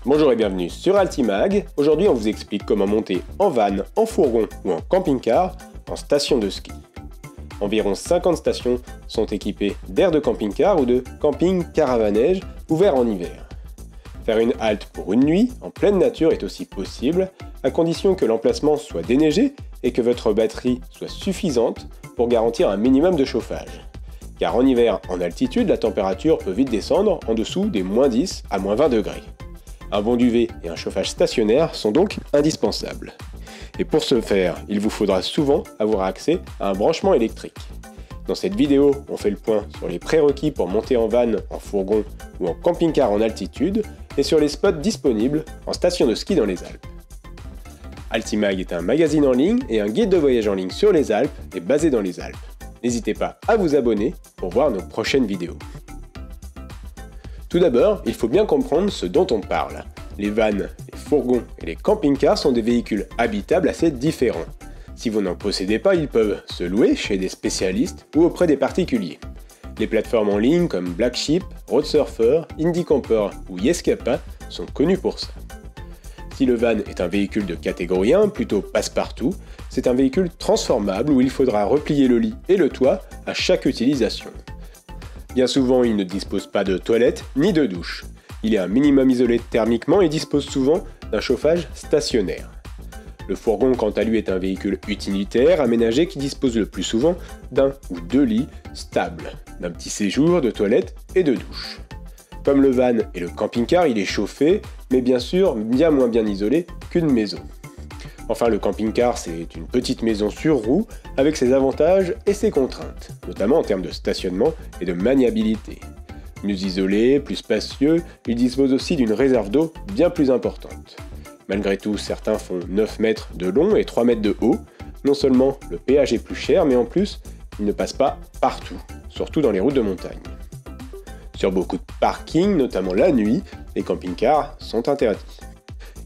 Bonjour et bienvenue sur Altimag. Aujourd'hui on vous explique comment monter en van, en fourgon ou en camping-car en station de ski. Environ 50 stations sont équipées d'aires de camping-car ou de camping-caravanège ouverts en hiver. Faire une halte pour une nuit en pleine nature est aussi possible, à condition que l'emplacement soit déneigé et que votre batterie soit suffisante pour garantir un minimum de chauffage. Car en hiver, en altitude, la température peut vite descendre en dessous des -10 à -20 degrés. Un bon duvet et un chauffage stationnaire sont donc indispensables. Et pour ce faire, il vous faudra souvent avoir accès à un branchement électrique. Dans cette vidéo, on fait le point sur les prérequis pour monter en van, en fourgon ou en camping-car en altitude et sur les spots disponibles en station de ski dans les Alpes. Altimag est un magazine en ligne et un guide de voyage en ligne sur les Alpes et basé dans les Alpes. N'hésitez pas à vous abonner pour voir nos prochaines vidéos. Tout d'abord, il faut bien comprendre ce dont on parle. Les vannes, les fourgons et les camping-cars sont des véhicules habitables assez différents. Si vous n'en possédez pas, ils peuvent se louer chez des spécialistes ou auprès des particuliers. Les plateformes en ligne comme Black Sheep, Road Surfer, Indie Camper ou Yescapa sont connues pour ça. Si le van est un véhicule de catégorie 1, plutôt passe-partout, c'est un véhicule transformable où il faudra replier le lit et le toit à chaque utilisation. Bien souvent, il ne dispose pas de toilette ni de douche. Il est un minimum isolé thermiquement et dispose souvent d'un chauffage stationnaire. Le fourgon, quant à lui, est un véhicule utilitaire aménagé qui dispose le plus souvent d'un ou deux lits stables, d'un petit séjour, de toilette et de douche. Comme le van et le camping-car, il est chauffé, mais bien sûr bien moins bien isolé qu'une maison. Enfin, le camping-car, c'est une petite maison sur roue avec ses avantages et ses contraintes, notamment en termes de stationnement et de maniabilité. Mieux isolé, plus spacieux, il dispose aussi d'une réserve d'eau bien plus importante. Malgré tout, certains font 9 mètres de long et 3 mètres de haut. Non seulement le péage est plus cher, mais en plus, il ne passe pas partout, surtout dans les routes de montagne. Sur beaucoup de parkings, notamment la nuit, les camping-cars sont interdits.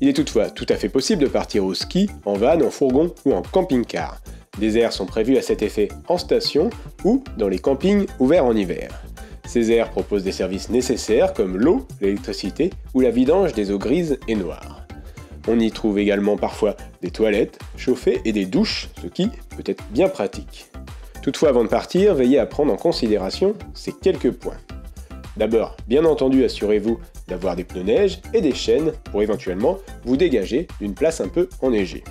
Il est toutefois tout à fait possible de partir au ski, en van, en fourgon ou en camping-car. Des aires sont prévues à cet effet en station ou dans les campings ouverts en hiver. Ces aires proposent des services nécessaires comme l'eau, l'électricité ou la vidange des eaux grises et noires. On y trouve également parfois des toilettes chauffées et des douches, ce qui peut être bien pratique. Toutefois, avant de partir, veillez à prendre en considération ces quelques points. D'abord, bien entendu, assurez-vous d'avoir des pneus neige et des chaînes pour éventuellement vous dégager d'une place un peu enneigée.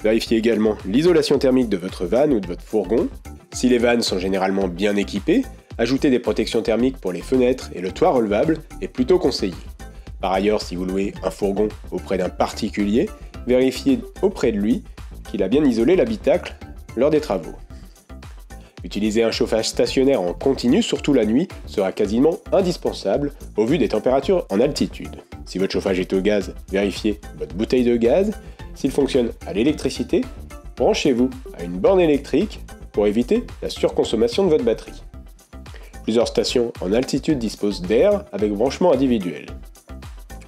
Vérifiez également l'isolation thermique de votre van ou de votre fourgon. Si les vannes sont généralement bien équipées, ajouter des protections thermiques pour les fenêtres et le toit relevable est plutôt conseillé. Par ailleurs, si vous louez un fourgon auprès d'un particulier, vérifiez auprès de lui qu'il a bien isolé l'habitacle lors des travaux. Utiliser un chauffage stationnaire en continu, surtout la nuit, sera quasiment indispensable au vu des températures en altitude. Si votre chauffage est au gaz, vérifiez votre bouteille de gaz. S'il fonctionne à l'électricité, branchez-vous à une borne électrique pour éviter la surconsommation de votre batterie. Plusieurs stations en altitude disposent d'air avec branchement individuel.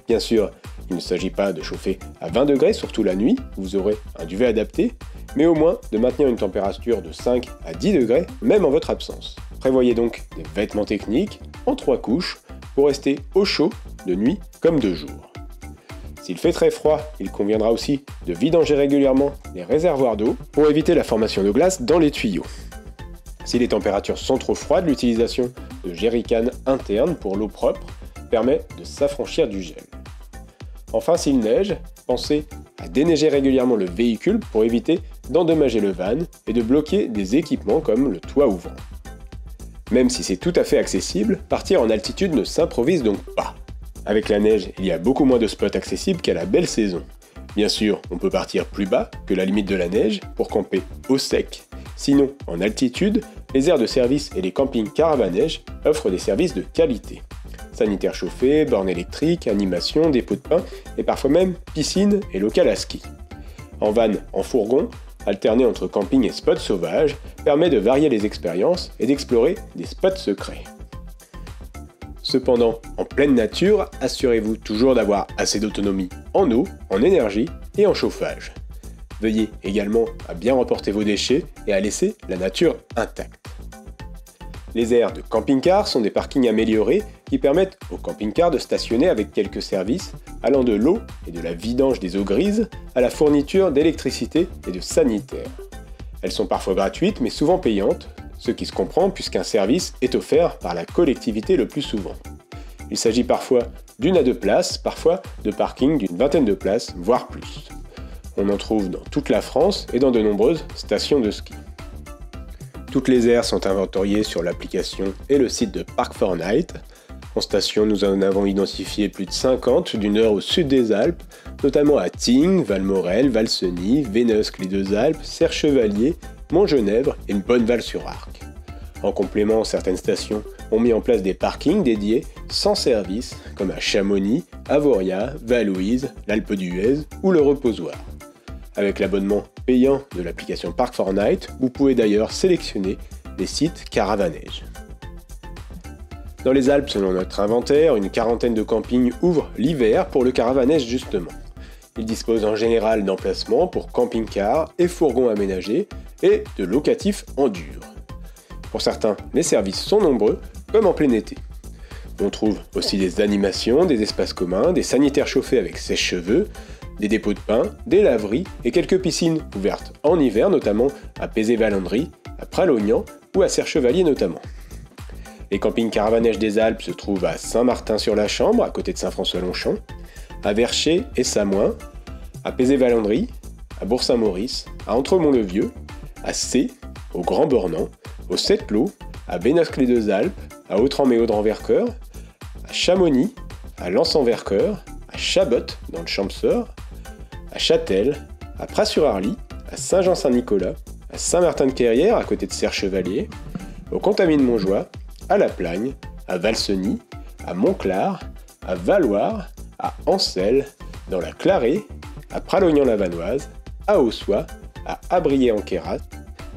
Bien sûr, il ne s'agit pas de chauffer à 20 degrés, surtout la nuit, vous aurez un duvet adapté, mais au moins de maintenir une température de 5 à 10 degrés, même en votre absence. Prévoyez donc des vêtements techniques en 3 couches pour rester au chaud de nuit comme de jour. S'il fait très froid, il conviendra aussi de vidanger régulièrement les réservoirs d'eau pour éviter la formation de glace dans les tuyaux. Si les températures sont trop froides, l'utilisation de jerrycans internes pour l'eau propre permet de s'affranchir du gel. Enfin, s'il neige, pensez à déneiger régulièrement le véhicule pour éviter d'endommager le van et de bloquer des équipements comme le toit ouvrant. Même si c'est tout à fait accessible, partir en altitude ne s'improvise donc pas. Avec la neige, il y a beaucoup moins de spots accessibles qu'à la belle saison. Bien sûr, on peut partir plus bas que la limite de la neige pour camper au sec. Sinon, en altitude, les aires de service et les campings caravanèges offrent des services de qualité. Sanitaires chauffés, bornes électriques, animation, dépôt de pain et parfois même piscine et local à ski. En van, en fourgon, alterner entre camping et spots sauvages permet de varier les expériences et d'explorer des spots secrets. Cependant, en pleine nature, assurez-vous toujours d'avoir assez d'autonomie en eau, en énergie et en chauffage. Veuillez également à bien remporter vos déchets et à laisser la nature intacte. Les aires de camping-car sont des parkings améliorés qui permettent aux camping-cars de stationner avec quelques services allant de l'eau et de la vidange des eaux grises à la fourniture d'électricité et de sanitaire. Elles sont parfois gratuites mais souvent payantes, ce qui se comprend puisqu'un service est offert par la collectivité le plus souvent. Il s'agit parfois d'1 à 2 places, parfois de parkings d'une vingtaine de places, voire plus. On en trouve dans toute la France et dans de nombreuses stations de ski. Toutes les aires sont inventoriées sur l'application et le site de Park4Night. En station, nous en avons identifié plus de 50 du nord au sud des Alpes, notamment à Tignes, Valmorel, Valseny, Vénosque les Deux Alpes, Serre-Chevalier, Montgenèvre et Bonneval-sur-Arc. En complément, certaines stations ont mis en place des parkings dédiés sans service, comme à Chamonix, Avoria, Val-Louise, l'Alpe d'Huez ou le Reposoir. Avec l'abonnement payant de l'application Park4Night, vous pouvez d'ailleurs sélectionner les sites Caravanège. Dans les Alpes, selon notre inventaire, une quarantaine de campings ouvrent l'hiver pour le caravanège justement. Ils disposent en général d'emplacements pour camping-cars et fourgons aménagés et de locatifs en dur. Pour certains, les services sont nombreux, comme en plein été. On trouve aussi des animations, des espaces communs, des sanitaires chauffés avec sèche-cheveux, des dépôts de pain, des laveries et quelques piscines ouvertes en hiver, notamment à Pézé-Valandry, à Pralognan ou à Serre-Chevalier notamment. Les campings Caravanège des Alpes se trouvent à Saint-Martin-sur-la-Chambre, à côté de Saint-François-Longchamp, à Vercher et Samoin, à Pézé-Valandry, à Bourg-Saint-Maurice, à Entremont-le-Vieux, à Cé, au Grand Bornand, au Sept-Clos, à Vénosque les Deux Alpes, à Autran-et-Audran-Vercœur, à Chamonix, à Lens-en-Vercœur, à Chabot, dans le Champsaur, à Châtel, à Pras-sur-Arly, à Saint-Jean-Saint-Nicolas, à Saint-Martin-de-Querrières, à côté de Serre-Chevalier, au Contamine-Montjoie, à La Plagne, à Valseny, à Montclar, à Valloire, à Ancel, dans la Clarée, à Pralognan-la-Vanoise, à Ossois, à Abrier-en-Queyras,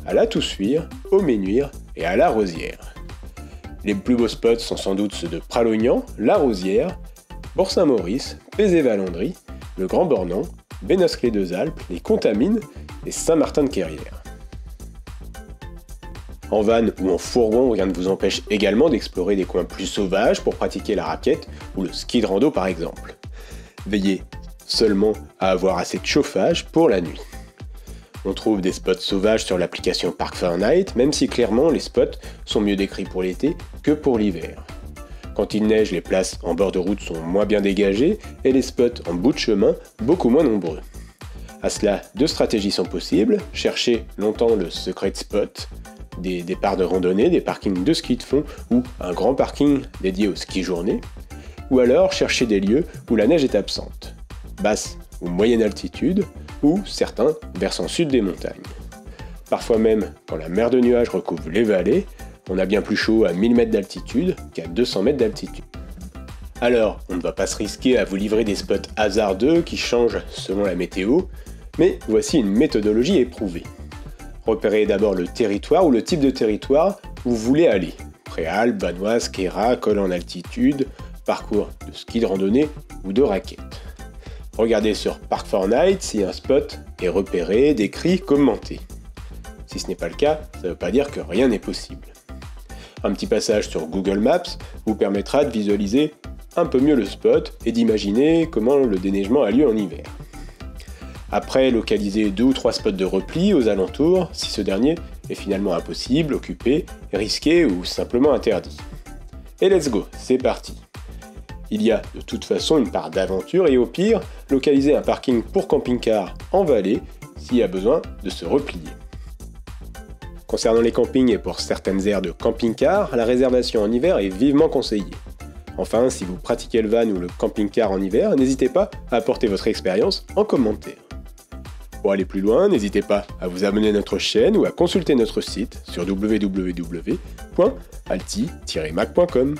à La Toussuire, au Ménuire et à La Rosière. Les plus beaux spots sont sans doute ceux de Pralognan, La Rosière, Bourg-Saint-Maurice, Pézé-Valandry, le Grand Bornand, Vénosque les Deux Alpes, les Contamines et Saint-Martin-de-Querrières. En van ou en fourgon, rien ne vous empêche également d'explorer des coins plus sauvages pour pratiquer la raquette ou le ski de rando par exemple. Veillez seulement à avoir assez de chauffage pour la nuit. On trouve des spots sauvages sur l'application Park4Night, même si clairement les spots sont mieux décrits pour l'été que pour l'hiver. Quand il neige, les places en bord de route sont moins bien dégagées et les spots en bout de chemin beaucoup moins nombreux. À cela, deux stratégies sont possibles. Chercher longtemps le secret spot, des départs de randonnée, des parkings de ski de fond ou un grand parking dédié au ski journée. Ou alors chercher des lieux où la neige est absente, basse ou moyenne altitude, ou certains versant sud des montagnes. Parfois même, quand la mer de nuages recouvre les vallées, on a bien plus chaud à 1000 mètres d'altitude qu'à 200 mètres d'altitude. Alors, on ne va pas se risquer à vous livrer des spots hasardeux qui changent selon la météo, mais voici une méthodologie éprouvée. Repérez d'abord le territoire ou le type de territoire où vous voulez aller. Préalpes, Vanoise, Queyras, col en altitude, parcours de ski de randonnée ou de raquette. Regardez sur Park4Night si un spot est repéré, décrit, commenté. Si ce n'est pas le cas, ça ne veut pas dire que rien n'est possible. Un petit passage sur Google Maps vous permettra de visualiser un peu mieux le spot et d'imaginer comment le déneigement a lieu en hiver. Après, localisez 2 ou 3 spots de repli aux alentours si ce dernier est finalement impossible, occupé, risqué ou simplement interdit. Et let's go, c'est parti! Il y a de toute façon une part d'aventure et au pire, localisez un parking pour camping-car en vallée s'il y a besoin de se replier. Concernant les campings et pour certaines aires de camping-car, la réservation en hiver est vivement conseillée. Enfin, si vous pratiquez le van ou le camping-car en hiver, n'hésitez pas à apporter votre expérience en commentaire. Pour aller plus loin, n'hésitez pas à vous abonner à notre chaîne ou à consulter notre site sur www.alti-mac.com.